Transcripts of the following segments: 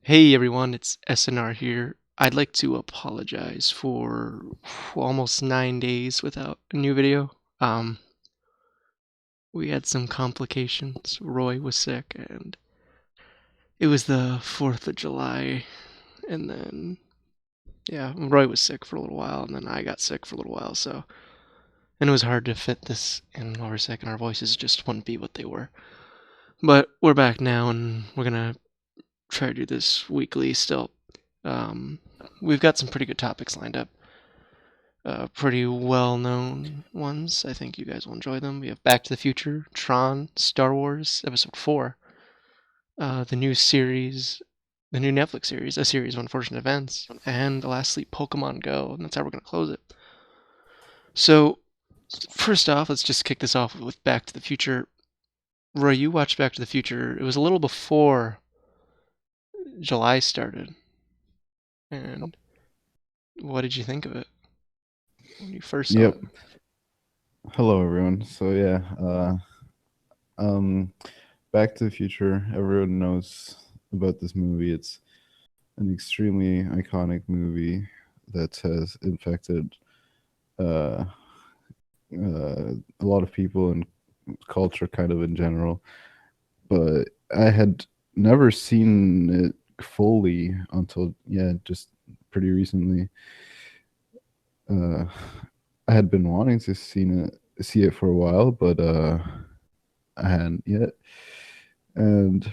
Hey everyone, it's SNR here. I'd like to apologize for almost 9 days without a new video. We had some complications. Roy was sick, and it was the 4th of July, and then, yeah, Roy was sick for a little while, and then I got sick for a little while, and it was hard to fit this in while we're sick, and our voices just wouldn't be what they were. But we're back now, and we're gonna try to do this weekly still. Um, we've got some pretty good topics lined up. Pretty well-known ones. I think you guys will enjoy them. We have Back to the Future, Tron, Star Wars Episode 4, the new series, the new Netflix series, A Series of Unfortunate Events, and lastly, Pokemon Go, and that's how we're going to close it. So, first off, let's just kick this off with Back to the Future. Roy, you watched Back to the Future. It was a little before July started. And what did you think of it when you first saw Yep. it? Hello, everyone. Um, Back to the Future. Everyone knows about this movie. It's an extremely iconic movie that has infected uh, a lot of people and culture, kind of in general. But I had never seen it fully until, just pretty recently. Uh, I had been wanting to see it for a while, but I hadn't yet. And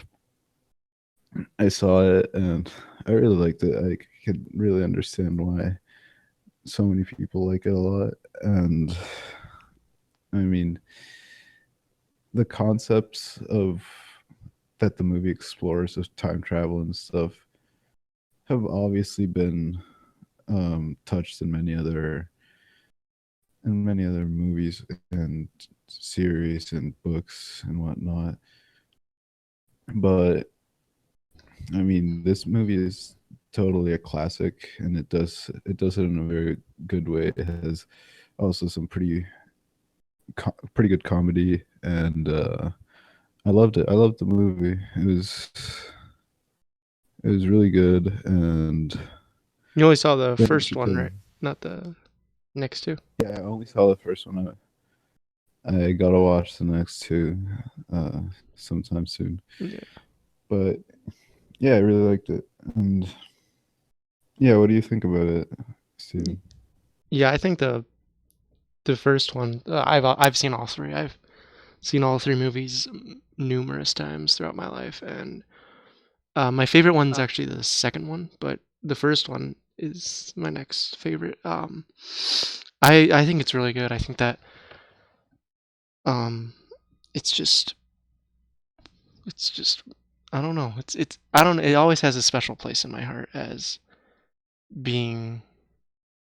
I saw it and I really liked it. I could really understand why so many people like it a lot. And I mean, the concepts of that the movie explores of time travel and stuff have obviously been touched in many other movies and series and books and whatnot. But I mean, this movie is totally a classic, and it does it in a very good way. It has also some pretty good comedy, and I loved it. I loved the movie. It was really good, and You only saw the then first one, because right? Not the next two? yeah, I only saw the first one. I gotta watch the next two uh, sometime soon. Yeah. But yeah, I really liked it, and yeah, what do you think about it, Steven? Yeah, I think the first one. I've seen all three. I've seen all three movies numerous times throughout my life, and my favorite one's actually the second one, but the first one is my next favorite. I think it's really good. I think that um, it's just it's just I don't know. It's I don't. It always has a special place in my heart as being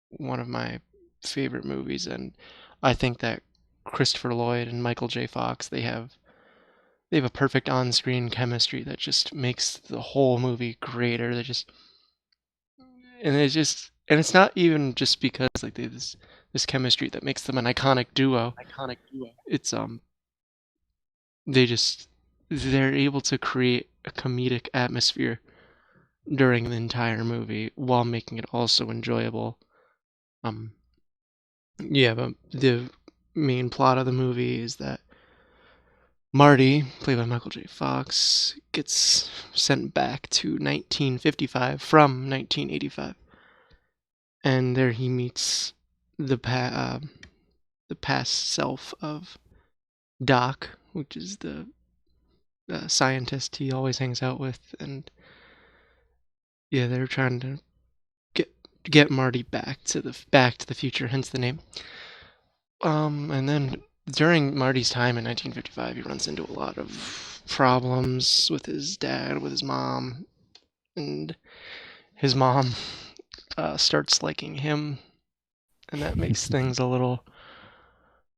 one of my favorite movies, and I think that Christopher Lloyd and Michael J. Fox they have a perfect on-screen chemistry that just makes the whole movie greater. And it's not even just because like they have this chemistry that makes them an iconic duo. It's they just they're able to create a comedic atmosphere during the entire movie while making it also enjoyable. Um, yeah, but the main plot of the movie is that Marty, played by Michael J. Fox, gets sent back to 1955 from 1985, and there he meets the past self of Doc, which is the scientist he always hangs out with, and yeah, they're trying to get get Marty back to the future, hence the name. And then during Marty's time in 1955, he runs into a lot of problems with his dad, with his mom, and his mom starts liking him, and that makes things a little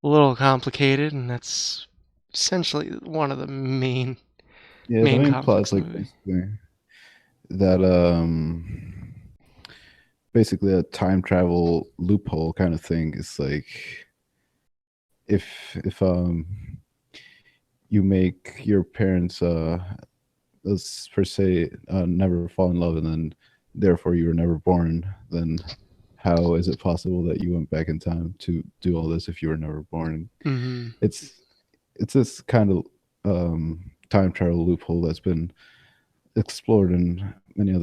complicated, and that's essentially one of the Yeah, the main main plot conflicts is in the like movie. that basically a time travel loophole kind of thing. It's like if you make your parents let's per se never fall in love and then therefore you were never born, then how is it possible that you went back in time to do all this if you were never born? Mm-hmm. It's it's this kind of time travel loophole that's been explored in many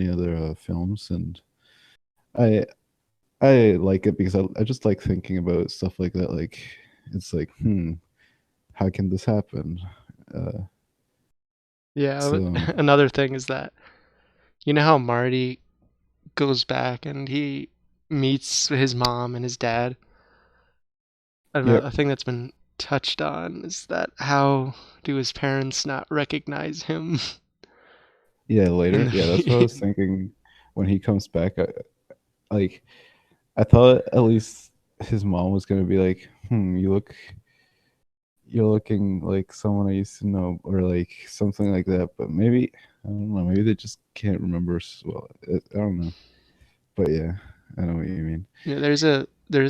other films, and I I like it because I just like thinking about stuff like that. Like it's like, how can this happen? Uh, Yeah. so Another thing is that you know how Marty goes back and he meets his mom and his dad. And yep, a thing that's been touched on is that how do his parents not recognize him yeah, in later, yeah, that's what I the was thinking when he comes back. Like I thought at least his mom was gonna be like, you're looking like someone I used to know, or like something like that. But maybe I don't know. Maybe they just can't remember as well. I don't know. But yeah, I know what you mean. Yeah, there's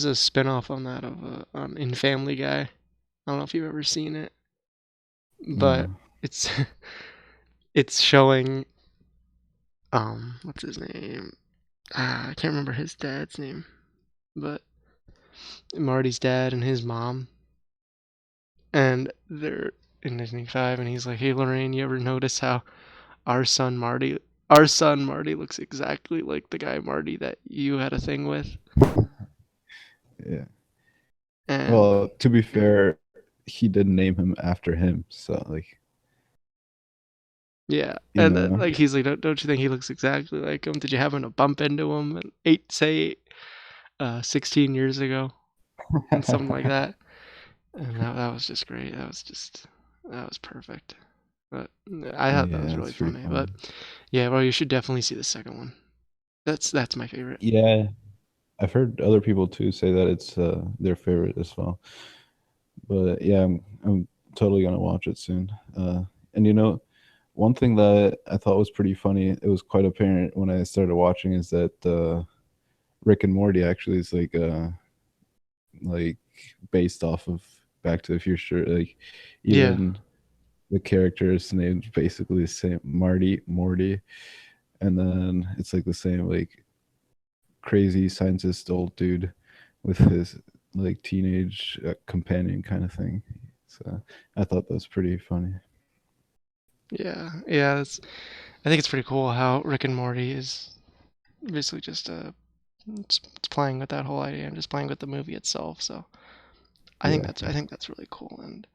a spin-off on that of in Family Guy. I don't know if you've ever seen it, but No. it's it's showing what's his name? I can't remember his dad's name, but Marty's dad and his mom, and they're in 1985, and he's like, "Hey Lorraine, you ever notice how our son Marty, our son Marty looks exactly like the guy Marty that you had a thing with?" Yeah. And Well, to be fair, he did name him after him. So like, yeah, you and know. like he's like, don't you think he looks exactly like him? Did you happen to bump into him and 16 years ago and something like that? And that was just great. That was perfect. But I thought that was Yeah, really it's pretty funny. funny. But yeah, well, you should definitely see the second one. That's my favorite. Yeah, I've heard other people too say that it's their favorite as well. But yeah, I'm totally gonna watch it soon. And one thing that I thought was pretty funny, it was quite apparent when I started watching, is that Rick and Morty actually is like based off of Back to the Future. Like Yeah, even the character's name's basically the same, Marty, Morty, and then it's like the same like crazy scientist old dude with his like teenage companion kind of thing. So I thought that was pretty funny. yeah. I think it's pretty cool how Rick and Morty is basically just it's playing with that whole idea and just playing with the movie itself. So Yeah. I think that's really cool. And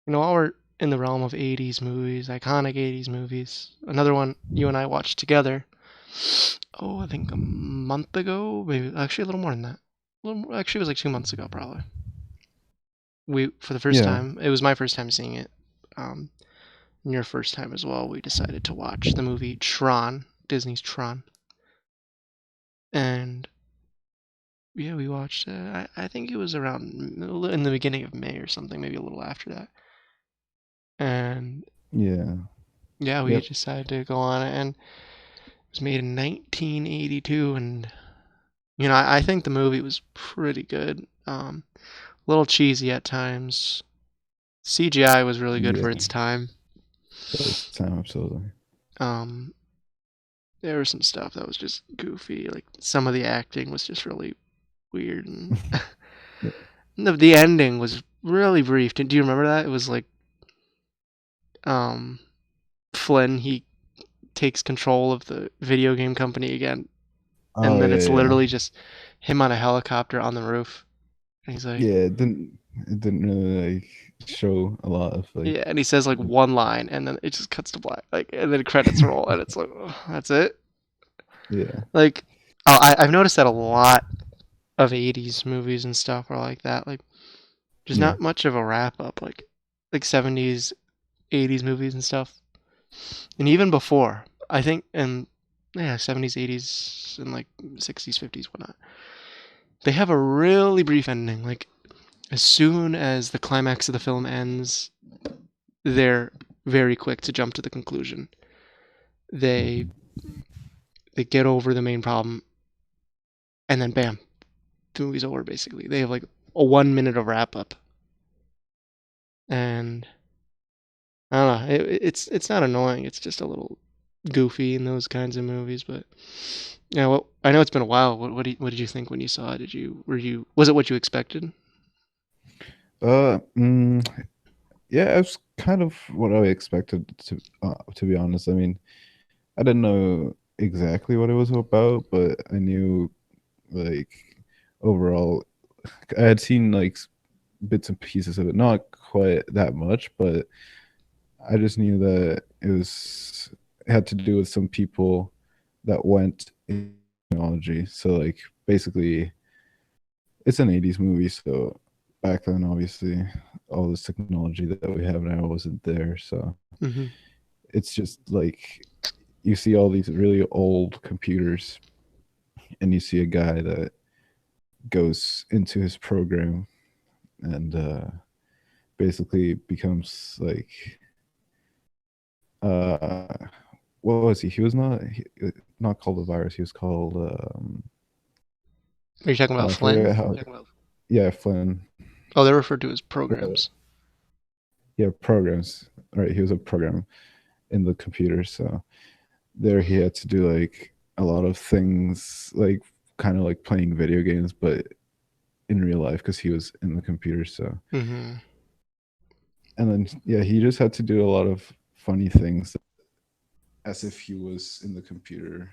while we're in the realm of 80s movies, iconic 80s movies, another one you and I watched together. Oh, I think a month ago, maybe actually a little more than that. Actually, it was like 2 months ago, probably. We for the first Yeah. time. It was my first time seeing it. Um, and your first time as well. We decided to watch the movie Tron, Disney's Tron, and yeah, we watched it. I think it was around in the beginning of May or something, maybe a little after that. And Yeah. yeah, we Yep. decided to go on it, and it was made in 1982, and I think the movie was pretty good. A little cheesy at times. CGI was really good for Yeah. its time. For its time, absolutely. Um, there was some stuff that was just goofy. Like some of the acting was just really weird, and Yeah. the ending was really brief. Do you remember that? It was like um, Flynn he takes control of the video game company again, and Oh then yeah, it's yeah. literally just him on a helicopter on the roof, and he's like, Yeah, it didn't really like show a lot of like yeah, and he says like one line, and then it just cuts to black, like, and then credits roll, and it's like, oh, that's it. yeah, Like, I've noticed that a lot of 80s movies and stuff are like that. Like, there's yeah, not much of a wrap up, like 70s, 80s movies and stuff, and even before. I think in yeah 70s, 80s, and like 60s, 50s, whatnot. They have a really brief ending. Like as soon as the climax of the film ends, they're very quick to jump to the conclusion. They they get over the main problem, and then bam, the movie's over. Basically, they have like a 1 minute of wrap up, and I don't know. It's not annoying. It's just a little goofy in those kinds of movies. But yeah, well, I know it's been a while. What did you think when you saw it? Was it what you expected? Uh, mm, yeah, it was kind of what I expected to be honest. I mean, I didn't know exactly what it was about, but I knew like overall, I had seen like bits and pieces of it, not quite that much, but I just knew that it had to do with some people that went in technology. So like basically it's an 80s movie, so back then obviously all this technology that we have now wasn't there. So Mm-hmm. it's just like you see all these really old computers and you see a guy that goes into his program and basically becomes like uh what was he? He was not called a virus. He was called Are you talking about I forget Flynn? how. Yeah, Flynn. Oh, they're referred to as Uh, programs. yeah, programs. Right, he was a program in the computer. So there he had to do like a lot of things, like kind of like playing video games, but in real life because he was in the computer. So Mm-hmm. and then yeah, he just had to do a lot of funny things as if he was in the computer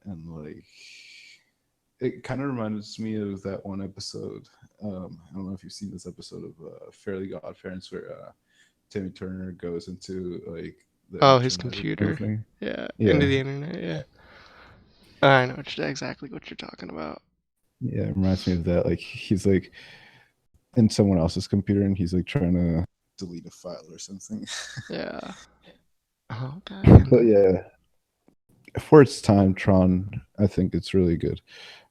and like it kind of reminds me of that one episode. I don't know if you've seen this episode of Fairly Odd Parents where Timmy Turner goes into like the Oh, his internet or computer. something. Yeah, into Yeah, the internet. Yeah, I know exactly what you're talking about. yeah, it reminds me of that. Like he's like in someone else's computer and he's like trying to delete a file or something. Yeah. Oh, okay. And But yeah, for its time, Tron, I think it's really good.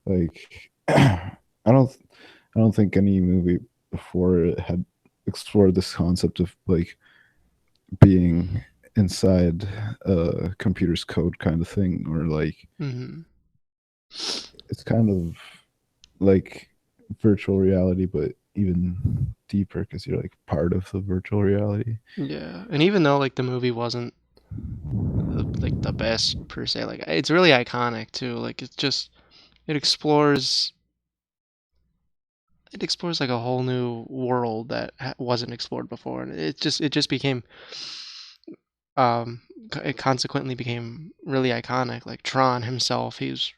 Like I don't think any movie before it had explored this concept of like being inside a computer's code kind of thing, or like mm-hmm. it's kind of like virtual reality but even deeper because you're like part of the virtual reality. Yeah, and even though like the movie wasn't like the best per se, like it's really iconic too. Like it explores it explores like a whole new world that wasn't explored before, and it just became it consequently became really iconic. Like Tron himself, he's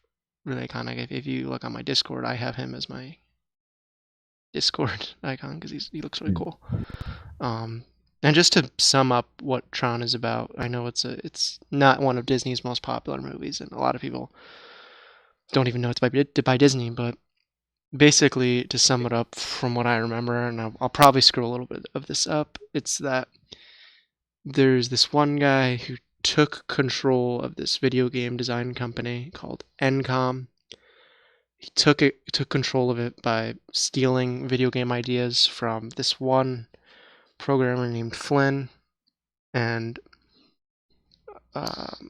really iconic. If you look on my Discord, I have him as my Discord icon because he looks really Mm. cool. Um, and just to sum up what Tron is about, I know it's not one of Disney's most popular movies, and a lot of people don't even know it's by Disney. But basically, to sum it up from what I remember, and I'll probably screw a little bit of this up, it's that there's this one guy who took control of this video game design company called Encom. He took control of it by stealing video game ideas from this one programmer named Flynn, and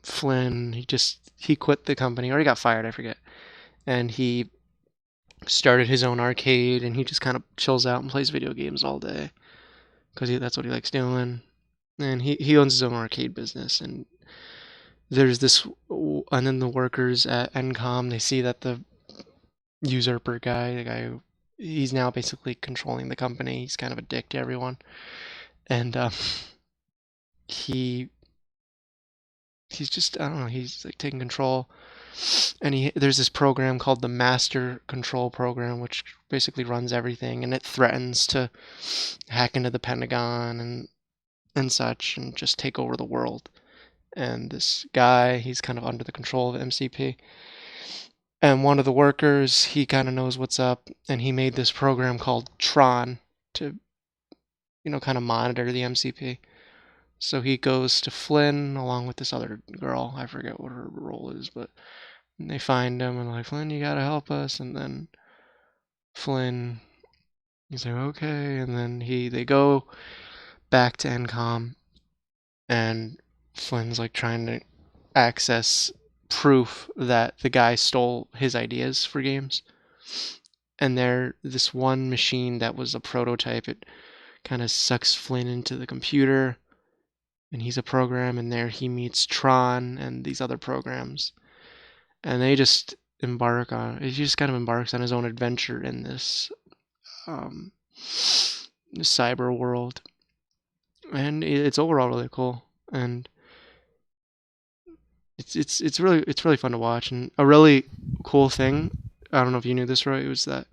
Flynn he quit the company or he got fired, I forget, and he started his own arcade and he just kind of chills out and plays video games all day because that's what he likes doing. And he owns his own arcade business, and there's this, and then the workers at Encom, they see that the usurper guy, the guy who he's now basically controlling the company. He's kind of a dick to everyone, and he he's just I don't know. He's like taking control, and there's this program called the Master Control Program, which basically runs everything, and it threatens to hack into the Pentagon and such, and just take over the world. And this guy, he's kind of under the control of MCP. And one of the workers, he kind of knows what's up, and he made this program called Tron to, kind of monitor the MCP. So he goes to Flynn along with this other girl. I forget what her role is, but they find him and like, Flynn, you gotta help us. And then Flynn, he's like, okay. And then they go back to Encom, and Flynn's like trying to access proof that the guy stole his ideas for games. And this one machine that was a prototype, it kind of sucks Flynn into the computer, and he's a program, and there he meets Tron and these other programs, and they just he just kind of embarks on his own adventure in um, this cyber world, and it's overall really cool, and it's really fun to watch, and a really cool thing. I don't know if you knew this, Roy, was that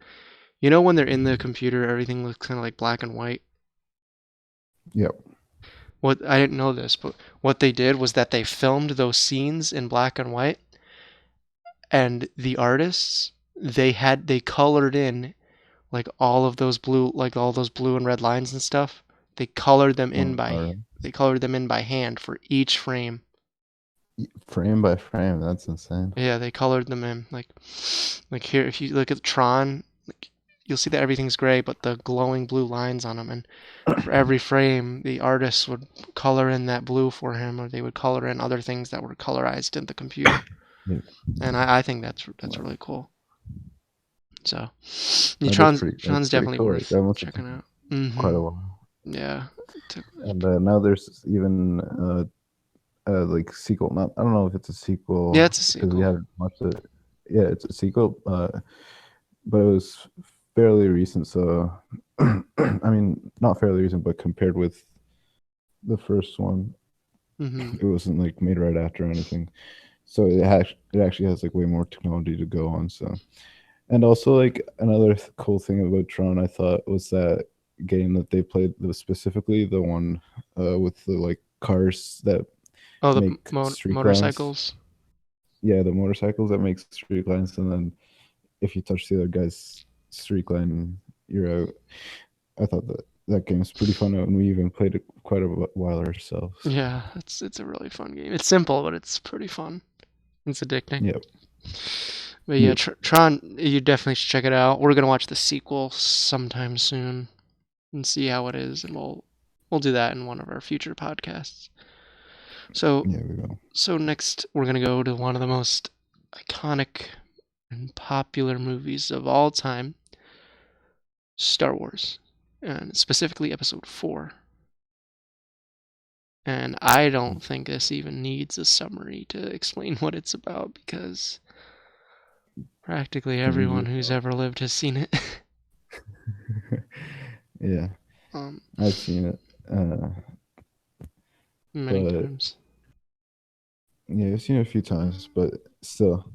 when they're in the computer, everything looks kind of like black and white. Yep. What I didn't know this, but what they did was that they filmed those scenes in black and white, and the artists they colored in all those blue and red lines and stuff. They colored them in Oh, by all right. they colored them in by hand for each frame. Frame by frame. That's insane. Yeah, they colored them in like here. If you look at Tron, like, you'll see that everything's gray, but the glowing blue lines on them. And for every frame, the artists would color in that blue for him, or they would color in other things that were colorized in the computer. Yeah. And I think that's Wow. really cool. So, yeah, That is pretty. That's Tron's pretty definitely cool. Like worth that must have checking out. taken quite a while. Yeah. And now there's even like sequel. Not I don't know if it's a Yeah, sequel it's a because we sequel. haven't watched it. Yeah, it's a sequel. But it was fairly recent. So I mean, not fairly recent, but compared with the first one, it wasn't like made right after or anything. So it actually has like way more technology to go on. So and also like another cool thing about Tron, I thought was that game that they played specifically the one with the like cars that Oh, the make streak lines. motorcycles. Yeah, the motorcycles that make streak lines, and then if you touch the other guy's streak line, you're out. I thought that game's pretty fun, and we even played it quite a while ourselves. Yeah, it's a really fun game. It's simple, but it's pretty fun. It's addicting. Yep. But yeah, Yep. Tron, you definitely should check it out. We're gonna watch the sequel sometime soon and see how it is, and we'll do that in one of our future podcasts. So Yeah, we will. so next we're gonna go to one of the most iconic and popular movies of all time, Star Wars, and specifically Episode 4. And I don't think this even needs a summary to explain what it's about because practically Can you everyone just who's ever lived has seen it. yeah, um, I've seen it. Many But times. yeah, I've seen it a few times, but still,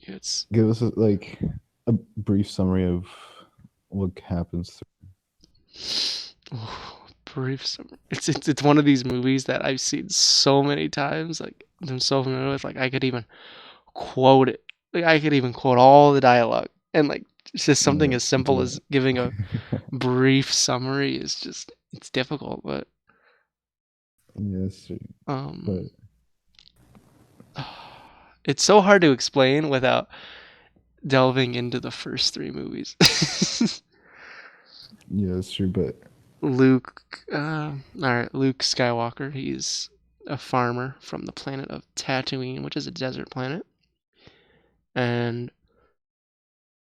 It's give us like a brief summary of what happens. brief summary. It's one of these movies that I've seen so many times. Like I'm so familiar with. Like I could even quote it. Like I could even quote all the dialogue. And like it's just something Yeah, as simple but as giving a brief summary is just it's difficult. But yes, but um, it's so hard to explain without delving into the first three movies. yeah, it's true. But Luke, all right, Luke Skywalker. He's a farmer from the planet of Tatooine, which is a desert planet, and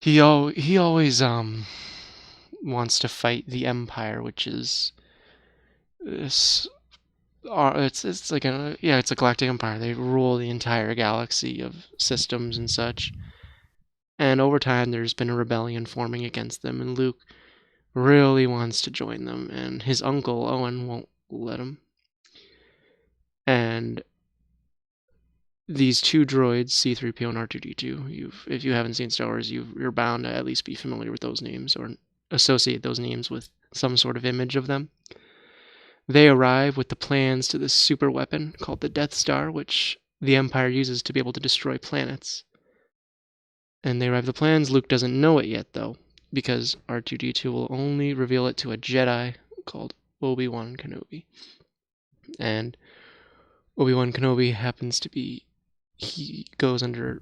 he always wants to fight the Empire, which is this. It's like it's a galactic empire. They rule the entire galaxy of systems and such. And over time, there's been a rebellion forming against them, and Luke really wants to join them, and his uncle Owen won't let him. And these two droids, C-3PO and R2-D2, if you haven't seen Star Wars, you're bound to at least be familiar with those names or associate those names with some sort of image of them. They arrive with the plans to this super weapon called the Death Star, which the Empire uses to be able to destroy planets. And they arrive the plans. Luke doesn't know it yet, though, because R2-D2 will only reveal it to a Jedi called Obi-Wan Kenobi. And Obi-Wan Kenobi happens to be, he goes under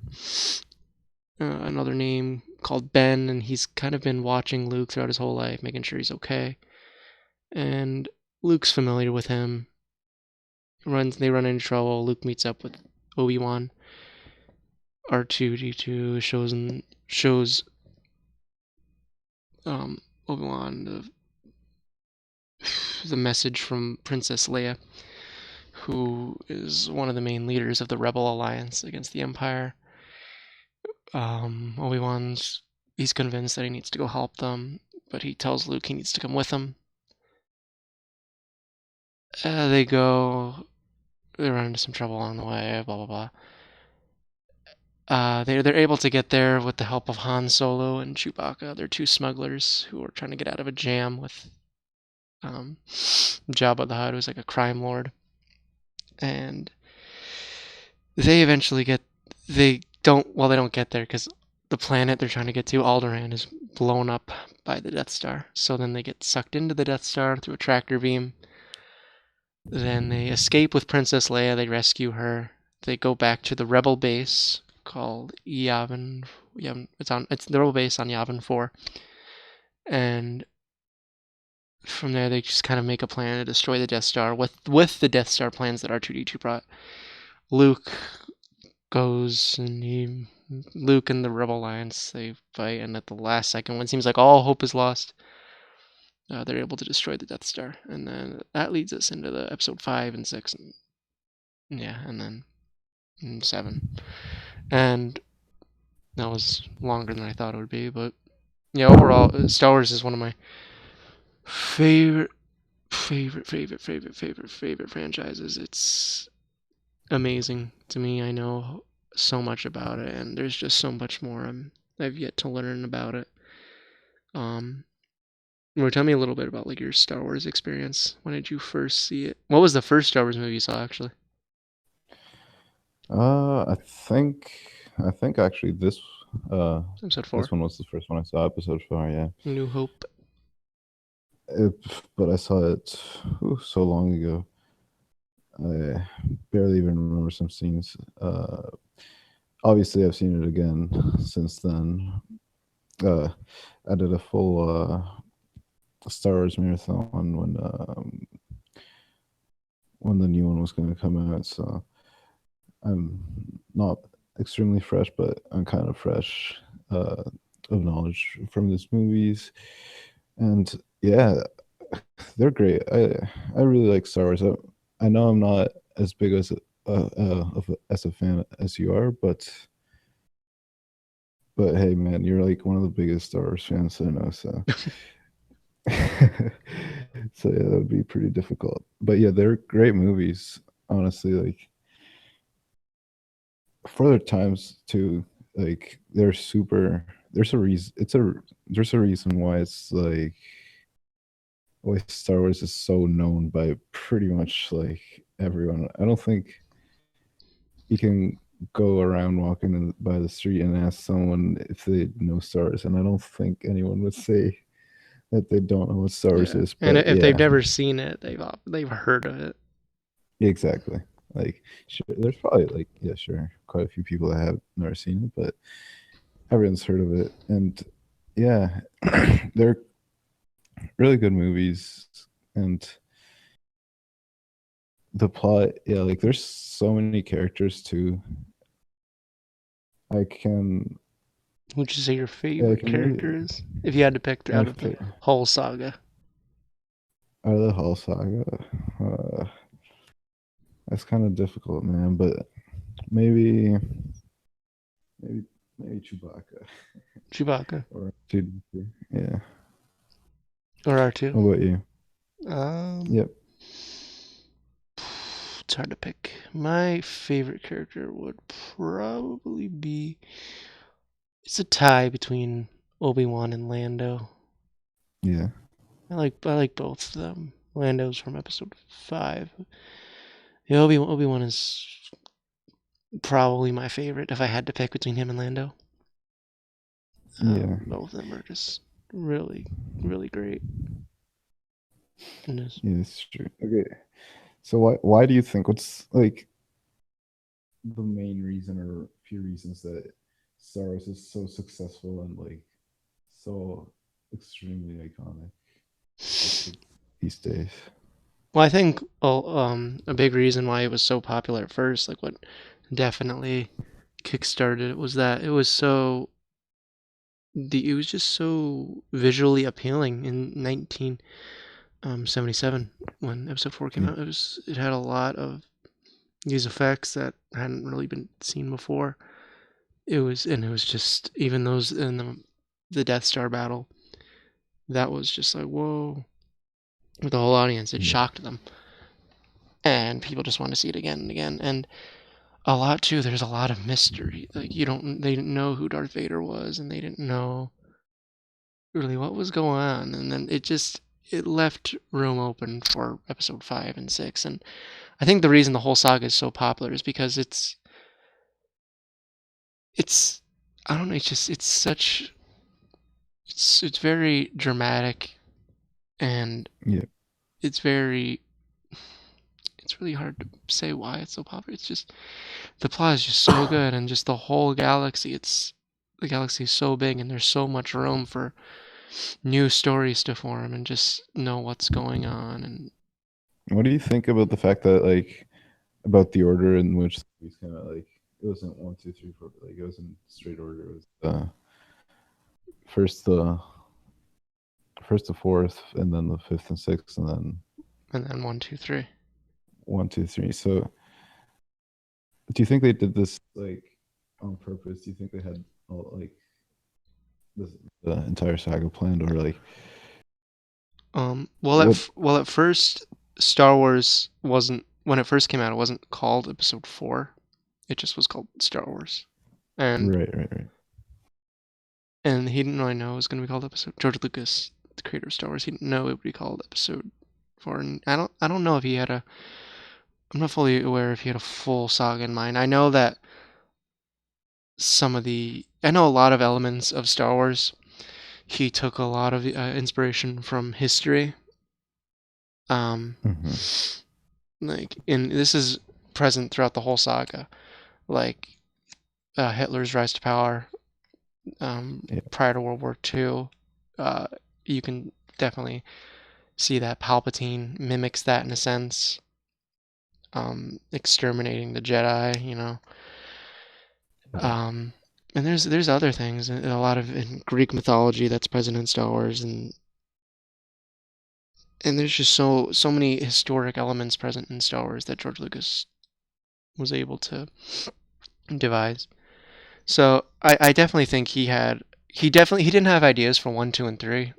another name called Ben, and he's kind of been watching Luke throughout his whole life, making sure he's okay. And Luke's familiar with him. They run into trouble. Luke meets up with Obi-Wan. R2-D2 shows Obi-Wan the the message from Princess Leia, who is one of the main leaders of the Rebel Alliance against the Empire. He's convinced that he needs to go help them, but he tells Luke he needs to come with him. They run into some trouble along the way, blah blah blah. They're able to get there with the help of Han Solo and Chewbacca. They're two smugglers who are trying to get out of a jam with Jabba the Hutt, who's like a crime lord. And they eventually they don't get there because the planet they're trying to get to, Alderaan, is blown up by the Death Star. So then they get sucked into the Death Star through a tractor beam. Then they escape with Princess Leia. They rescue her. They go back to the Rebel base called Yavin. It's the Rebel base on Yavin 4. And from there, they just kind of make a plan to destroy the Death Star with the Death Star plans that R2-D2 brought. Luke goes and Luke and the Rebel Alliance, they fight, and at the last second, when it seems like all hope is lost, they're able to destroy the Death Star, and then that leads us into the episode 5 and 6, and then 7, and that was longer than I thought it would be, but yeah, overall, Star Wars is one of my favorite franchises. It's amazing to me. I know so much about it, and there's just so much more I've yet to learn about it. Tell me a little bit about like your Star Wars experience. When did you first see it? What was the first Star Wars movie you saw, actually? I think actually Episode 4. this one was the first one I saw, episode 4. Yeah, New Hope. but I saw it so long ago. I barely even remember some scenes. Obviously, I've seen it again since then. I did a full Star Wars marathon when the new one was going to come out. So I'm not extremely fresh, but I'm kind of fresh of knowledge from these movies, and yeah, they're great. I really like Star Wars. I know I'm not as big as as a fan as you are, but hey, man, you're like one of the biggest Star Wars fans I know. So so yeah, that would be pretty difficult. But yeah, they're great movies. Honestly, like for their times too, like they're super. There's a reason. There's a reason why it's like why Star Wars is so known by pretty much like everyone. I don't think you can go around walking by the street and ask someone if they know Star Wars, and I don't think anyone would say that they don't know what Star Wars Yeah, is. and But if they've yeah, never seen it, they've heard of it. exactly. Like, sure, there's probably like yeah, sure, quite a few people that have never seen it, but everyone's heard of it, and yeah, they're really good movies, and the plot, yeah, like there's so many characters too. I can, Would you say your yeah, I favorite can really, character is? If you had to pick my out of the favorite whole saga. out of the whole saga. Uh, that's kind of difficult, man. But maybe, maybe, maybe Chewbacca Chewbacca. or two. Yeah. Or R2. What about you? Um, Yep. it's hard to pick. My favorite character would probably be. It's a tie between Obi-Wan and Lando. Yeah. I like both of them. Lando's from episode 5. Yeah, Obi-Wan is probably my favorite if I had to pick between him and Lando. Yeah. Both of them are just really, really great. And Yeah. It's true. Okay. So why do you think what's like the main reason or a few reasons that Star Wars is so successful and like so extremely iconic these days? well, I think a big reason why it was so popular at first, like what definitely kickstarted it, was that it was just so visually appealing in '77 when Episode 4 came Yeah. out. It had a lot of these effects that hadn't really been seen before. It was just even those in the Death Star battle. That was just like whoa. With the whole audience, it Yeah. shocked them, and people just want to see it again and again. And a lot too. There's a lot of mystery. Like they didn't know who Darth Vader was, and they didn't know really what was going on. And then it left room open for Episode 5 and 6. And I think the reason the whole saga is so popular is because it's I don't know. It's very dramatic, and Yeah. it's very it's really hard to say why it's so popular. It's just the plot is just so good, and just the whole galaxy. The galaxy is so big, and there's so much room for new stories to form, and just know what's going on. And What do you think about the fact that like about the order in which these kind of like it wasn't one, two, three, four, like it wasn't straight order. It was first the first the fourth, and then the fifth and sixth, and then 1, 2, 3. one, two, three. So, do you think they did this like on purpose? Do you think they had all, like this, the entire saga planned, or like what? Well, at first, Star Wars wasn't when it first came out. It wasn't called Episode 4. It just was called Star Wars, and Right, right, right. and he didn't really know it was going to be called Episode. George Lucas, the creator of Star Wars, he didn't know it would be called Episode 4. And I don't know if he had a. I'm not fully aware if he had a full saga in mind. I know that I know a lot of elements of Star Wars. He took a lot of inspiration from history. Um, Mm-hmm. like in this is present throughout the whole saga, like Hitler's rise to power Yeah, prior to World War II. Uh, you can definitely see that Palpatine mimics that in a sense, exterminating the Jedi, you know. yeah, Um, and there's other things, a lot of in Greek mythology that's present in Star Wars, and there's just so many historic elements present in Star Wars that George Lucas was able to devise. So I definitely think he didn't have ideas for 1, 2, and 3.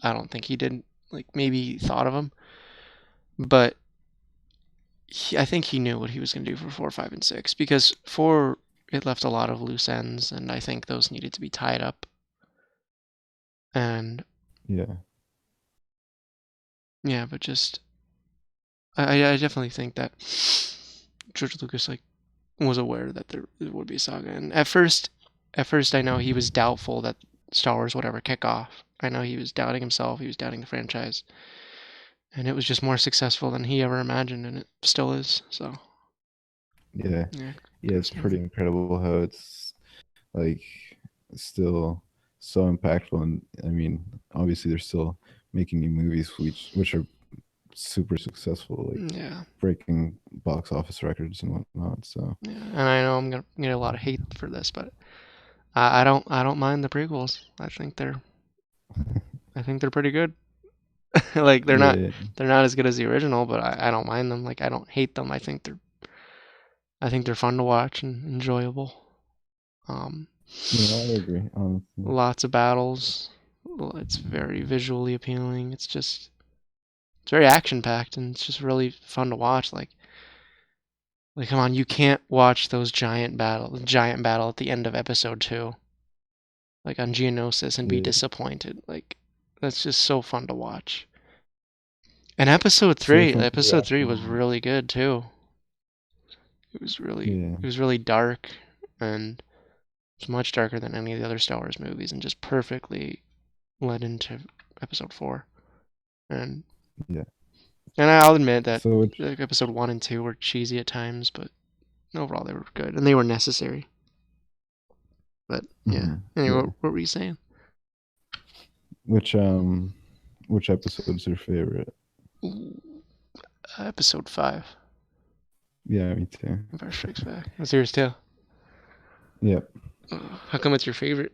I don't think he did. Like maybe he thought of them, but I think he knew what he was going to do for 4, 5, and 6 because 4 it left a lot of loose ends, and I think those needed to be tied up. And yeah, yeah, but just I definitely think that George Lucas like was aware that there would be a saga, and at first I know he was doubtful that Star Wars would ever kick off. I know he was doubting himself, he was doubting the franchise, and it was just more successful than he ever imagined, and it still is. So yeah, yeah, yeah. It's pretty incredible how it's like still so impactful, and I mean, obviously they're still making new movies which are super successful, like yeah, breaking box office records and whatnot. So yeah. And I know I'm gonna get a lot of hate for this, but I don't mind the prequels. I think they're pretty good. Like yeah, they're not as good as the original, but I don't mind them. Like I don't hate them. I think they're fun to watch and enjoyable. Um, yeah, I agree. Honestly, Lots of battles. It's very visually appealing. It's very action packed, and it's just really fun to watch. Like come on, you can't watch those giant battle at the end of episode 2, like on Geonosis, and be yeah. disappointed. Like that's just so fun to watch. And So from your episode 3 was actual, really good too. yeah, It was really dark, and it's much darker than any of the other Star Wars movies, and just perfectly led into episode 4. And yeah. and I'll admit that So which, like episode 1 and 2 were cheesy at times, but overall they were good and they were necessary. But yeah. mhm, Anyway, yeah, what were you saying? which which episode's your favorite? Ooh, episode 5, Yeah, me too. Empire Strikes Back. What's yours too? Yep. How come it's your favorite?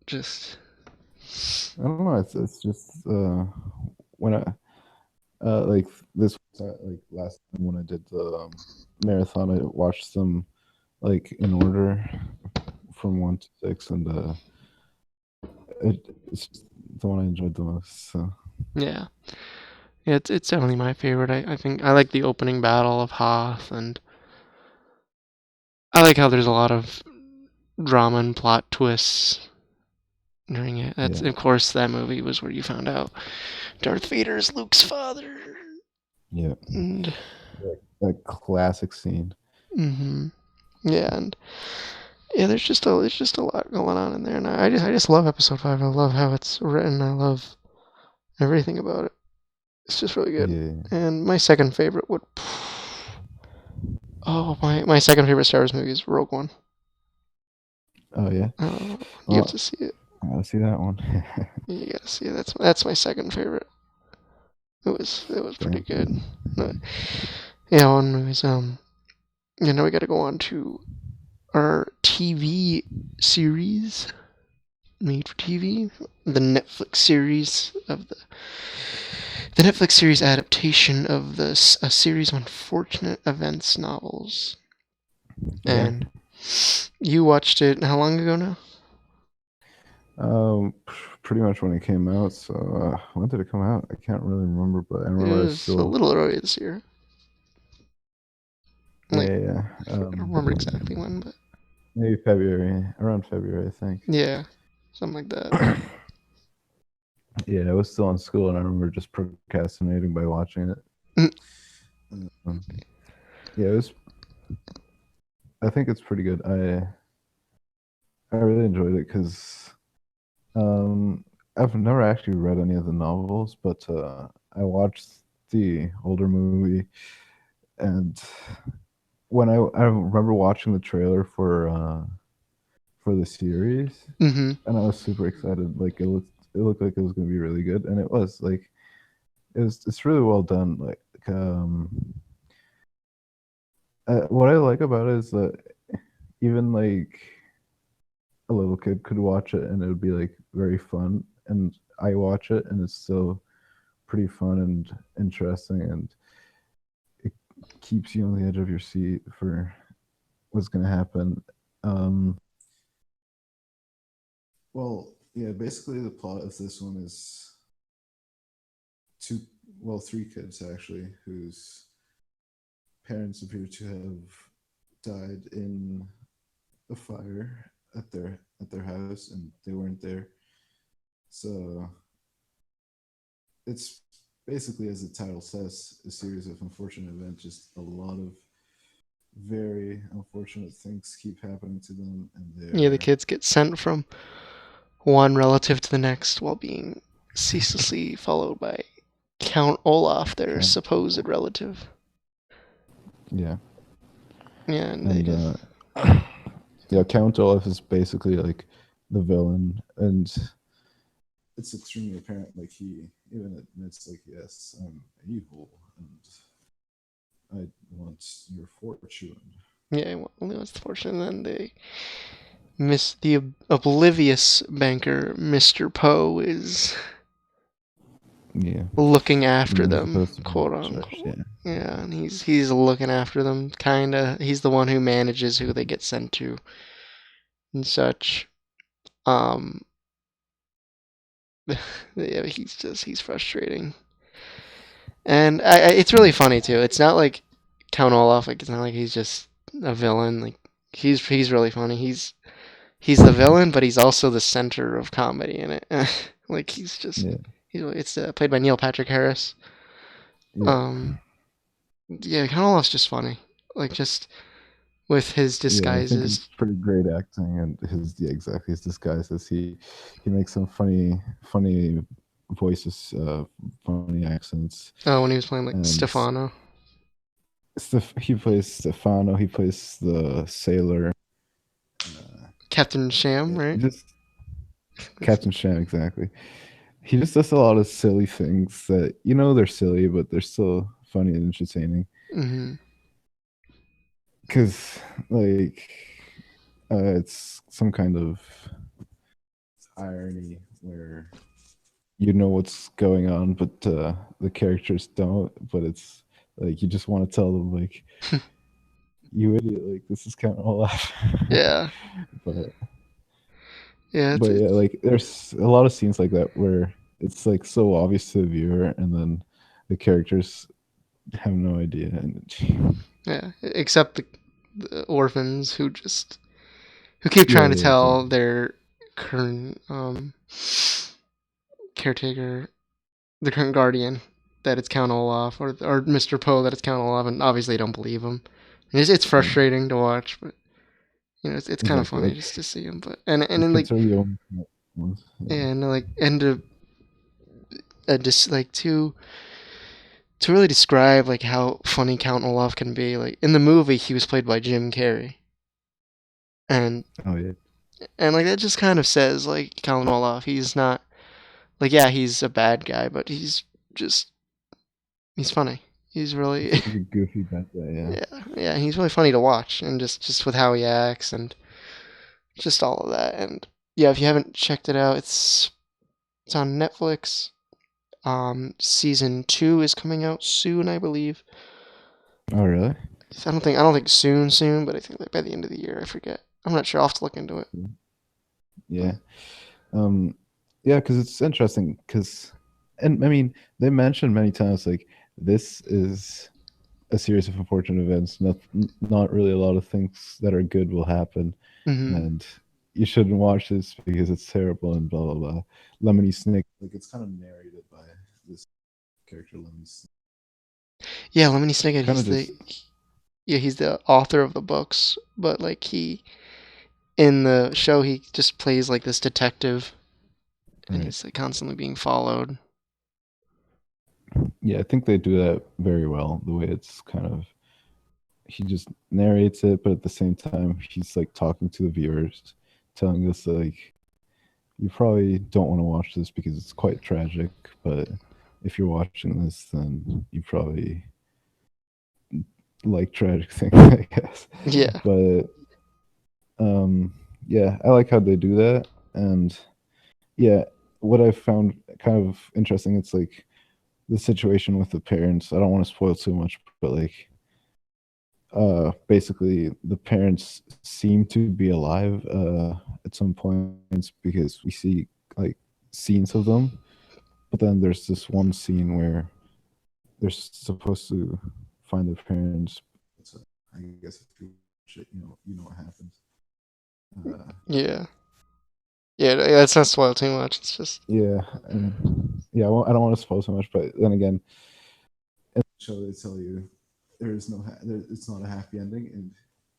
Just I don't know. It's just when I like this like last time when I did the marathon, I watched them like in order from 1 to 6, and it's just the one I enjoyed the most. So Yeah. Yeah, it's definitely my favorite. I think I like the opening battle of Hoth, and I like how there's a lot of drama and plot twists during it. That's yeah, of course that movie was where you found out Darth Vader is Luke's father. yeah, And that classic scene. hmm yeah, and yeah, there's just a lot going on in there, and I just love Episode 5. I love how it's written. I love everything about it. It's just really good. Yeah. And my second favorite would my second favorite Star Wars movie is Rogue One. Oh yeah. You have Well, to see it. I gotta see that one. You gotta see it. That's my second favorite. It was pretty Damn. good. But, yeah, one movie's we gotta go on to our TV series made for TV, the Netflix series of the Netflix series adaptation of a series of unfortunate events novels. Yeah. And you watched it how long ago now? Pretty much when it came out. So when did it come out? I can't really remember, but I It remember I was was a still. little early this year. Like Yeah, yeah. I don't remember exactly when, but Maybe February, around February, I think. yeah, something like that. Yeah, I was still in school, and I remember just procrastinating by watching it. Mm, Um, yeah, it was. I think it's pretty good. I really enjoyed it because I've never actually read any of the novels, but I watched the older movie, and when I remember watching the trailer for the series, mm-hmm. and I was super excited. Like it looked like it was going to be really good, and it was. Like it's really well done. Like what I like about it is that even like a little kid could watch it and it would be like very fun, and I watch it and it's still pretty fun and interesting, and it keeps you on the edge of your seat for what's going to happen. Um, well, yeah, basically the plot of this one is two, well, three kids actually, whose parents appear to have died in a fire at their house, and they weren't there. So it's basically, as the title says, a series of unfortunate events. Just a lot of very unfortunate things keep happening to them, and Yeah, the they're kids get sent from one relative to the next while being ceaselessly followed by Count Olaf, their count. supposed relative. Yeah, Yeah, and they and just yeah, Count Olaf is basically like the villain, and it's extremely apparent. Like he even admits, like, yes, I'm evil, and I want your fortune. yeah, well, it's fortunate. And then they miss the oblivious banker, Mr. Poe, is Yeah, looking the after man them, supposed to be quote in charge. unquote. Yeah, Yeah, and he's looking after them, kinda. He's the one who manages who they get sent to and such. Um, yeah, he's frustrating, and it's really funny too. It's not like Count Olaf. Like it's not like he's just a villain. Like he's really funny. He's the villain, but he's also the center of comedy in it. Like yeah, it's played by Neil Patrick Harris. yeah. Um, yeah, Count Olaf's just funny. Like just with his Yeah, I think disguises. it's pretty great acting, and his yeah, exactly his disguises. He makes some funny voices, funny accents, Oh, when he was playing like and Stefano, He plays Stefano. He plays the sailor. Captain Yeah, Sham, he right? just Captain Sham, exactly. He just does a lot of silly things that they're silly, but they're still funny and entertaining. Mm-hmm. Because like it's some kind of irony where you know what's going on, but the characters don't. But it's like you just want to tell them like, "You idiot! Like this is kind of all laugh." Yeah, but yeah, but yeah, it's like there's a lot of scenes like that where it's like so obvious to the viewer, and then the characters have no idea. And yeah. Except the orphans who keep yeah, trying to yeah, tell exactly. their current caretaker, the current guardian, that it's Count Olaf, or Mr. Poe that it's Count Olaf, and obviously they don't believe him. And it's Yeah, frustrating to watch, but it's kind of exactly. funny Like just to see him. But and the then kids are the only ones. Yeah. and like and just like to really describe like how funny Count Olaf can be. Like in the movie, he was played by Jim Carrey, and Oh yeah. like that just kind of says like Count Olaf. He's not like, yeah, he's a bad guy, but just he's funny. He's really It's like a goofy bad guy. Yeah. yeah, he's really funny to watch, and just with how he acts and just all of that. And yeah, if you haven't checked it out, it's on Netflix. Season 2 is coming out soon, I believe. Oh really? I don't think soon, but I think like by the end of the year. I forget. I'm not sure. I'll have to look into it. Yeah. Um, yeah, because it's interesting. Because, and I mean, they mentioned many times like this is a series of unfortunate events. Not really a lot of things that are good will happen, Hmm. and you shouldn't watch this because it's terrible and blah blah blah. Lemony Snicket, like it's kind of narrated by this character Lemony Snicket. Yeah, Lemony Snicket. Kind of just He's the author of the books, but like he in the show he just plays like this detective, and right. he's like constantly being followed. Yeah, I think they do that very well. The way it's kind of he just narrates it, but at the same time he's like talking to the viewers, telling us like you probably don't want to watch this because it's quite tragic, but if you're watching this, then you probably like tragic things, I guess. Yeah, But yeah, I like how they do that, and yeah, what I found kind of interesting, it's like the situation with the parents. I don't want to spoil too much, but like basically the parents seem to be alive at some points because we see like scenes of them, but then there's this one scene where they're supposed to find their parents. So I guess if you watch it, you know what happens. yeah, yeah. Let's not spoil too much. It's just Yeah, yeah. I don't want to spoil so much, but then again, in the show they tell you there is no it's not a happy ending, and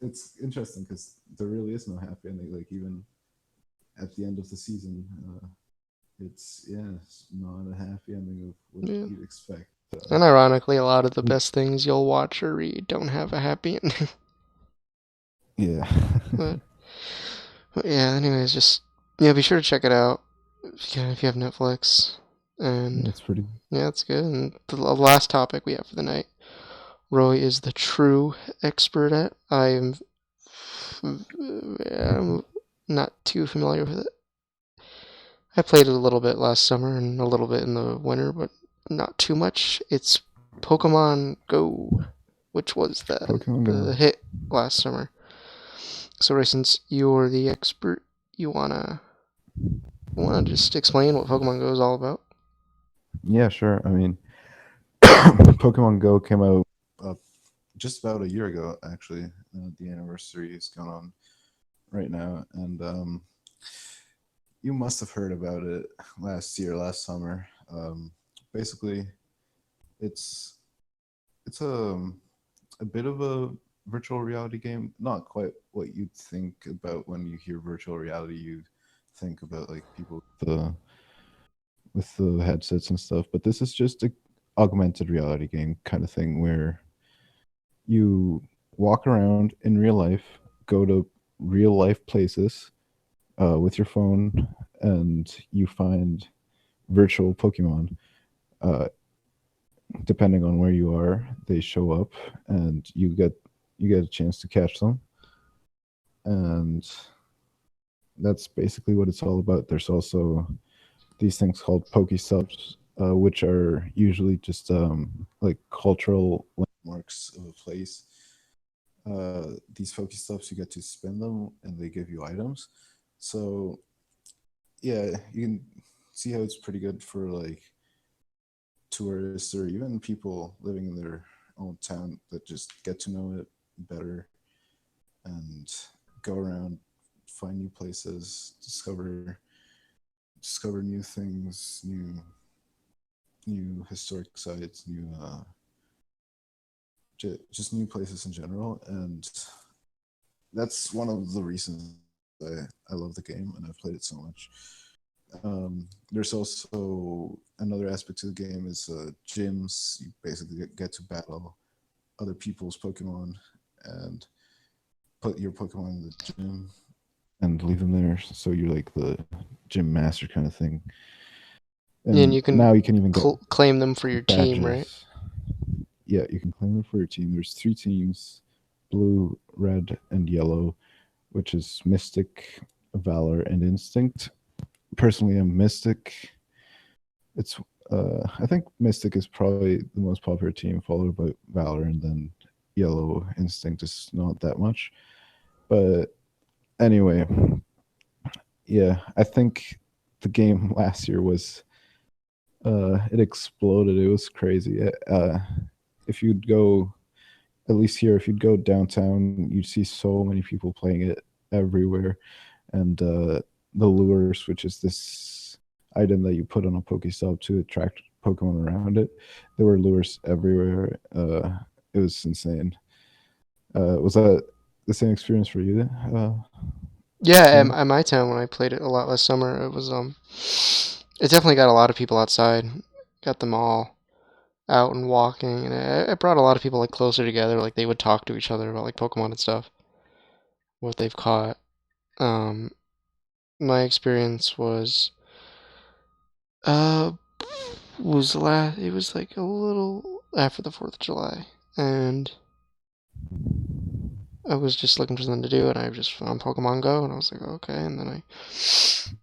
it's interesting because there really is no happy ending. Like even at the end of the season, it's yeah, it's not a happy ending of what yeah. you'd expect. And ironically, a lot of the best things you'll watch or read don't have a happy ending. Yeah, but, but yeah. Anyways, just yeah, be sure to check it out if you have Netflix. yeah, And it's pretty. yeah, it's good. And the last topic we have for the night, Roy is the true expert at. I'm not too familiar with it. I played it a little bit last summer and a little bit in the winter, but not too much. It's Pokemon Go, which was Pokemon the Go. hit last summer. So, Ray, since you're the expert, you wanna just explain what Pokemon Go is all about? Yeah, sure. I mean, Pokemon Go came out uh, just about a year ago, actually. The anniversary is going on right now, and you must have heard about it last year, last summer. Basically, it's it's a bit of a virtual reality game. Not quite what you'd think about when you hear virtual reality. You'd think about like people with the headsets and stuff, but this is just a augmented reality game kind of thing where you walk around in real life, go to real life places with your phone, and you find virtual Pokemon. Uh, Depending on where you are, they show up, and you get a chance to catch them, and that's basically what it's all about. There's also these things called Pokestops, which are usually just like cultural landmarks of a place. These Pokestops, you get to spin them, and they give you items. So yeah, you can see how it's pretty good for like tourists or even people living in their own town that just get to know it better and go around, find new places, discover new things, new historic sites, new just new places in general, and that's one of the reasons I love the game and I've played it so much. There's also another aspect to the game is gyms. You basically get to battle other people's Pokemon and put your Pokemon in the gym and leave them there. So you're like the gym master kind of thing. And And you can now you can even get claim them for your team, right? badges. Yeah, you can claim them for your team. There's three teams: blue, red, and yellow, which is Mystic, Valor, and Instinct. Personally, I'm Mystic. It's I think Mystic is probably the most popular team, followed by Valor, and then Yellow Instinct is not that much. But anyway, yeah, I think the game last year was it exploded. It was crazy. If you'd go, at least here, if you'd go downtown, you'd see so many people playing it everywhere. And the lures, which is this item that you put on a Pokestop to attract Pokemon around it, there were lures everywhere. It was insane. Was that the same experience for you? Yeah, Sam? at my town when I played it a lot last summer, it was it definitely got a lot of people outside. Got them all out and walking, and it brought a lot of people like closer together. Like they would talk to each other about like Pokemon and stuff, what they've caught. Um, my experience uh it was like a little after the 4th of July, and I was just looking for something to do, and I just found Pokemon Go, and I was like, okay, and then I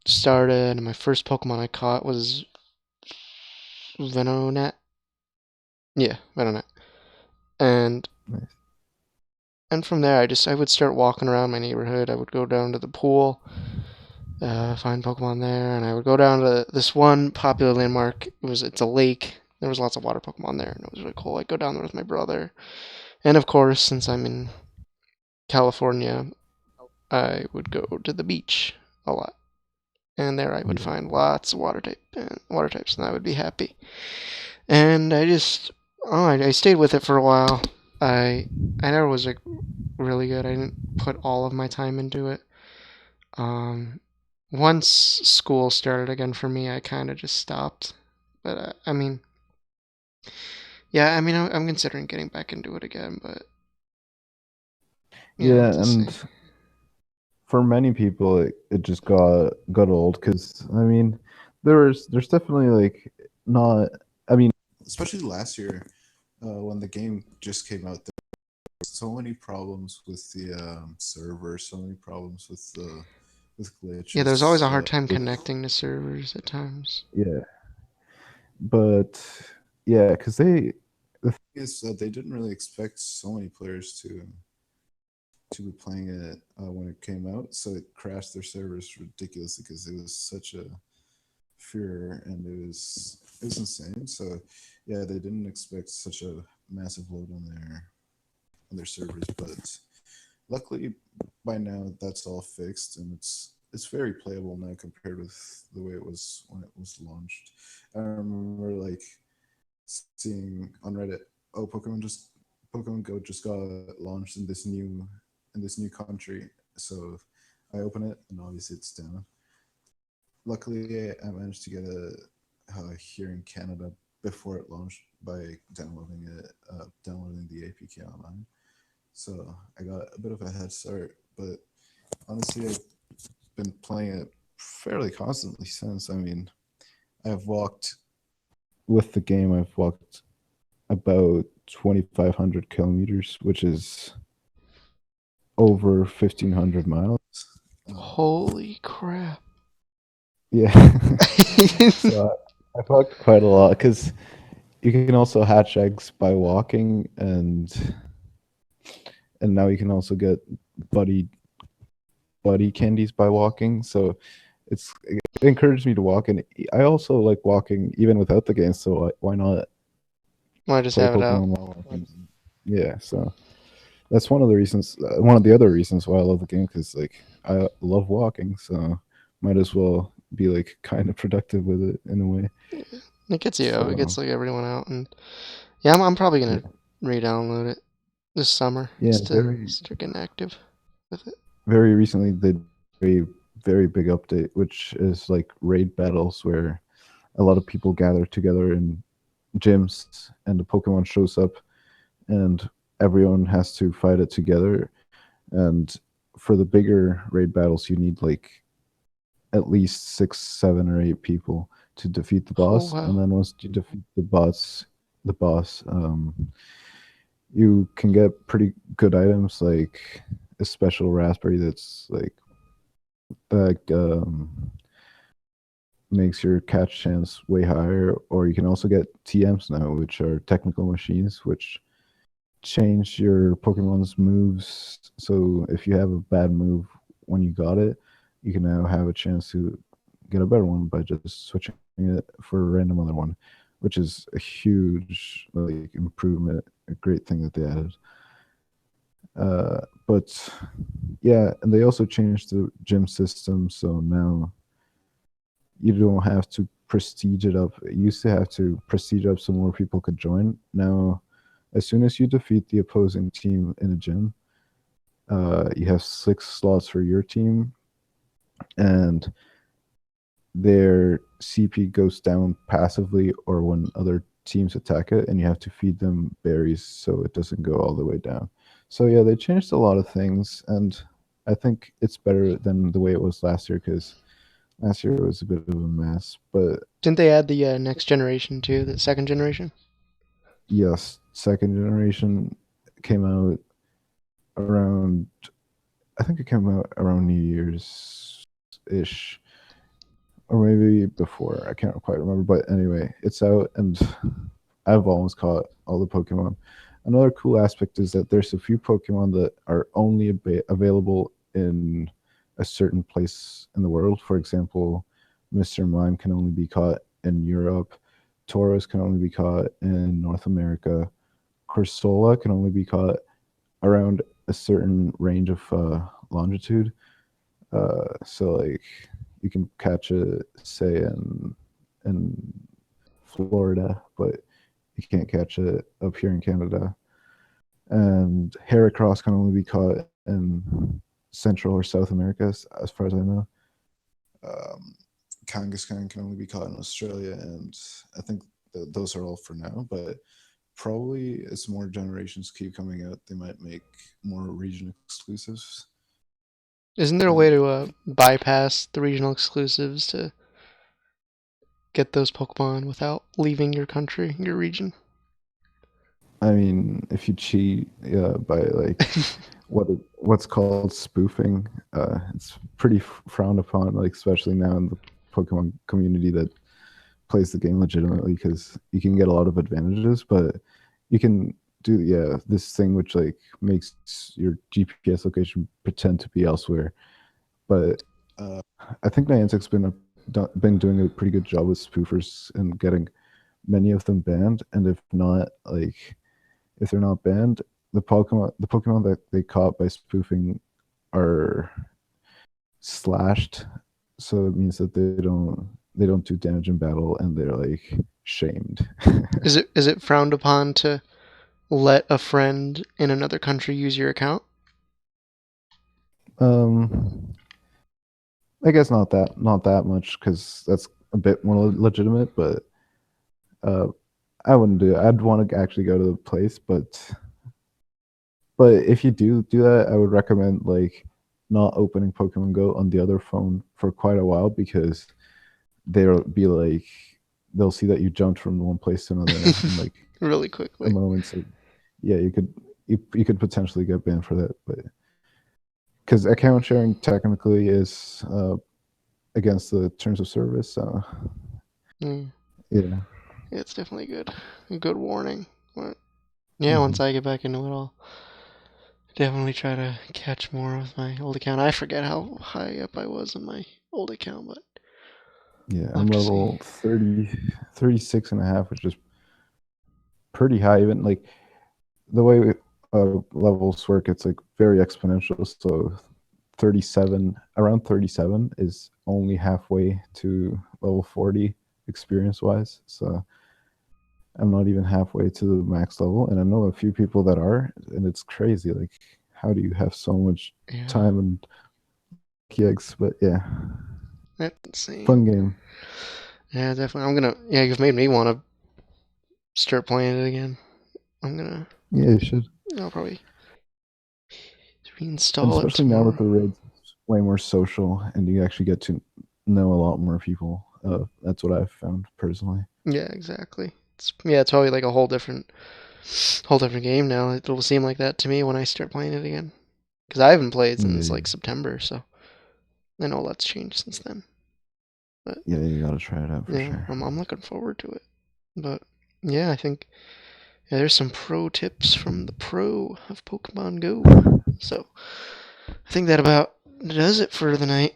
started, and my first Pokemon I caught was Venonat. Yeah, Venonat. And Nice. and from there, I would start walking around my neighborhood. I would go down to the pool, find Pokemon there, and I would go down to this one popular landmark. It's a lake. There was lots of water Pokemon there, and it was really cool. I'd go down there with my brother, and of course, since I'm in California, I would go to the beach a lot, and there I would Yeah. find lots of water types, and I would be happy. And I stayed with it for a while. I never was like really good. I didn't put all of my time into it. Um, Once school started again for me, I kind of just stopped. But I mean, yeah, I mean, I'm considering getting back into it again, but you know, Yeah, we'll and see. for many people, it just got old because I mean, there's definitely like not. I mean, especially last year when the game just came out, there were so many problems with the server, so many problems with Yeah, there's always glitches, a hard time with connecting to servers at times. yeah, but yeah, because the thing is that they didn't really expect so many players to be playing it when it came out, so it crashed their servers ridiculously because it was such a furor and it was insane. So yeah, they didn't expect such a massive load on their servers, but luckily by now that's all fixed and it's very playable now compared with the way it was when it was launched. I remember like seeing on Reddit, oh, Pokemon Go just got launched in this new country. So I open it and obviously it's down. Luckily, I managed to get a here in Canada before it launched by downloading the APK online. So I got a bit of a head start, but honestly, I've been playing it fairly constantly since. I mean, I've walked with the game. I've walked about 2,500 kilometers, which is over 1,500 miles. Um, Holy crap! Yeah. So I've walked quite a lot because you can also hatch eggs by walking, and now you can also get buddy buddy candies by walking. So it encouraged me to walk, and I also like walking even without the game. So why not Why just play have it out? Pokemon while walking? Yeah, so that's one of the reasons. One of the other reasons why I love the game because like I love walking, so might as well be like kind of productive with it in a way. It gets you out. It So gets like everyone out, and yeah, I'm probably gonna yeah, re-download it this summer yeah, just to very start getting active with it. very recently they did a very big update, which is like raid battles where a lot of people gather together in gyms and the Pokemon shows up and everyone has to fight it together. And for the bigger raid battles, you need like at least six, 7, or 8 people to defeat the Oh boss. And wow! then once you defeat the boss, you can get pretty good items like a special raspberry that's like makes your catch chance way higher. Or you can also get TMs now, which are technical machines, which change your Pokemon's moves. So if you have a bad move when you got it, you can now have a chance to get a better one by just switching it for a random other one, which is a huge like improvement, a great thing that they added. But yeah, and they also changed the gym system, so now you don't have to prestige it up. You used to have to prestige up so more people could join. Now, as soon as you defeat the opposing team in a gym, you have 6 slots for your team, and their CP goes down passively or when other teams attack it, and you have to feed them berries so it doesn't go all the way down. So yeah, they changed a lot of things, and I think it's better than the way it was last year because last year was a bit of a mess. But Didn't they add the next generation too? The second generation? yes, second generation came out around. I think it came out around New Year's ish, or maybe before. I can't quite remember. But anyway, it's out, and I've almost caught all the Pokemon. Another cool aspect is that there's a few Pokemon that are only available in a certain place in the world. For example, Mr. Mime can only be caught in Europe. Tauros can only be caught in North America. Corsola can only be caught around a certain range of longitude. So like you can catch it, say in Florida, but you can't catch it up here in Canada. And Heracross can only be caught in Central or South America, as far as I know. Um, Kangaskhan can only be caught in Australia, and I think those are all for now. But probably as more generations keep coming out, they might make more region exclusives. Isn't there a way And to bypass the regional exclusives to get those Pokemon without leaving your country, your region? I mean, if you cheat by like what's called spoofing, it's pretty frowned upon. Like especially now in the Pokemon community that plays the game legitimately, because you can get a lot of advantages, but you can do this thing which like makes your GPS location pretend to be elsewhere. But uh, I think Niantic's been doing a pretty good job with spoofers and getting many of them banned. And if they're not banned, the Pokemon that they caught by spoofing are slashed, so it means that they don't do damage in battle, and they're like shamed. Is it frowned upon to let a friend in another country use your account? um, I guess not that much because that's a bit more legitimate, but uh, I wouldn't do it. I'd want to actually go to the place, but if you do that, I would recommend like not opening Pokemon Go on the other phone for quite a while because they'll be like they'll see that you jumped from one place to another in like Really a quickly. moment. So yeah, you could potentially get banned for that, but because account sharing technically is against the terms of service. So Mm. yeah. Yeah, it's definitely good. A good warning. But yeah, once Hmm. I get back into it, I'll definitely try to catch more with my old account. I forget how high up I was in my old account, but Yeah, I'll have I'm to see. level 30, 36 and a half, which is pretty high. Even like the way levels work, it's like very exponential. So 37, around 37 is only halfway to level 40 experience wise. So I'm not even halfway to the max level. And I know a few people that are, and it's crazy. Like, how do you have so much Yeah, time and gigs? But yeah, that's insane. fun game. Yeah, definitely. I'm gonna. Yeah, you've made me want to start playing it again. I'm gonna. Yeah, you should. I'll probably And reinstall it especially now with tomorrow. the raids, it's way more social, and you actually get to know a lot more people. That's what I've found personally. Yeah, exactly. It's probably like a whole different game now. It'll seem like that to me when I start playing it again. Because I haven't played since Yeah, like September, so I know a lot's changed since then. But yeah, you gotta try it out for yeah, sure. I'm looking forward to it. But yeah, I think yeah, there's some pro tips from the pro of Pokemon Go. So I think that about does it for the night.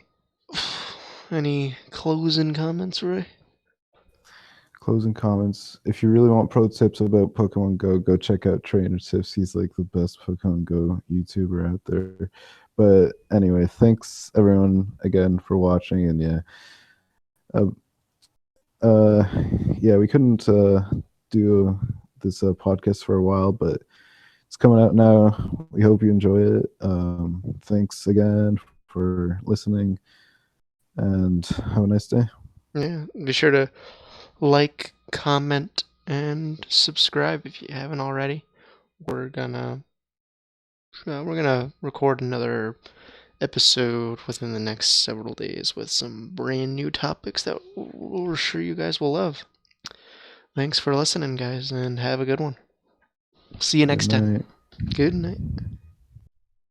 Any closing comments, Roy? Closing comments. If you really want pro tips about Pokemon Go, go check out Trainer Tips. He's like the best Pokemon Go YouTuber out there. But anyway, thanks everyone again for watching. And yeah, uh, uh yeah, we couldn't do this podcast for a while, but it's coming out now. We hope you enjoy it. Thanks again for listening, and have a nice day. Yeah, be sure to like, comment, and subscribe if you haven't already. We're gonna we're gonna record another episode within the next several days with some brand new topics that we're sure you guys will love. Thanks for listening, guys, and have a good one. See you Good next time. night. Good night.